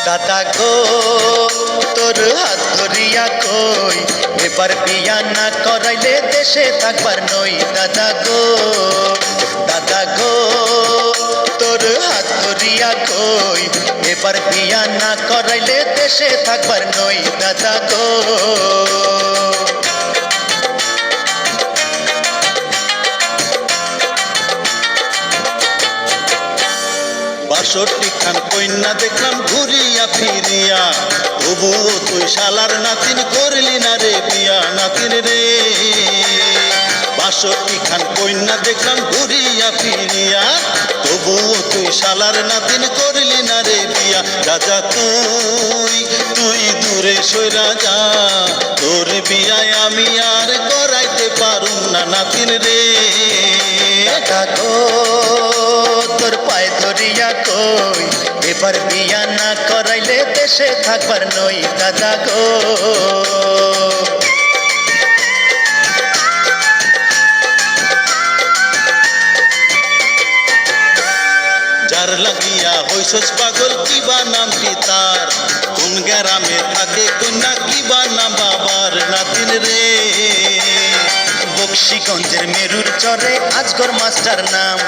দাদা গো তোর হাত ধরিয়া কই, এবার বিয়া না করাইলে দেশে থাকবার নই। দাদা গো তোর হাত ধরিয়া কই, এবার বিয়া না করাইলে দেশে থাকবার নই। দাদা গো ৬২ খান কন্যা দেখলাম ঘুরিয়া ফিরিয়া, তবুও তুই শালার নাতিন করলি না রে বিয়া। নাতিন রে ৬২ খান কন্যা দেখলাম ঘুরিয়া ফিরিয়া, তবুও তুই শালার নাতিন করলি না রে বিয়া। রাজা তুই দূরে সইরা যা, তোর বিয়ায় আমি আর করাইতে পারুম না। নাতিন রে দাদা গো তোর পায়ে ধরিয়া কই, এবার বিয়া না করাইলে দেশে থাকবার নই। দাদা গো যার লাগিয়া হইছস পাগল, কিবা নামটি তার, কোন গ্রামে থাকে কন্যা, কিবা নাম বাবার। নাতিন রে বক্সিগঞ্জের মেরুর চরে আজগর মাস্টার নাম,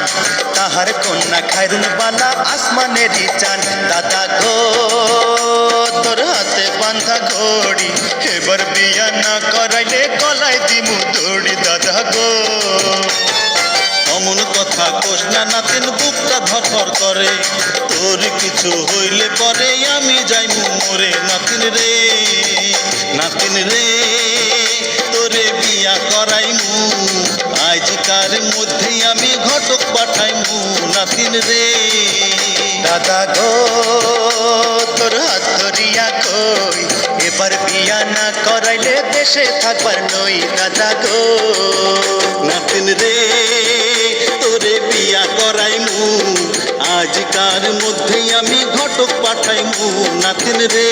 তাহার কন্যা খায়রুন বালা আসমানেরই চান। দাদা গো তোর হাতে বান্ধা ঘড়ি, এবার বিয়া না করাইলে গলায় দিমু দড়ি। দাদা গো অমন কথা কোস না নাতিন, বুকটা ধরফর করে, তোর কিছু হইলে পরে আমি যাইমু মরে। নাতিন রে তোরে বিয়া করাইমু, আজকার মধ্যেই আমি ঘটক পাঠাইমু। নাতিন রে দাদা গো তোর হাত ধরিয়া কই, এবার বিয়া না করাইলে দেশে থাকবার নই। দাদা গো নাতিন রে তোরে বিয়া করাইমু, আজকার মধ্যেই আমি ঘটক পাঠাইমু। নাতিন রে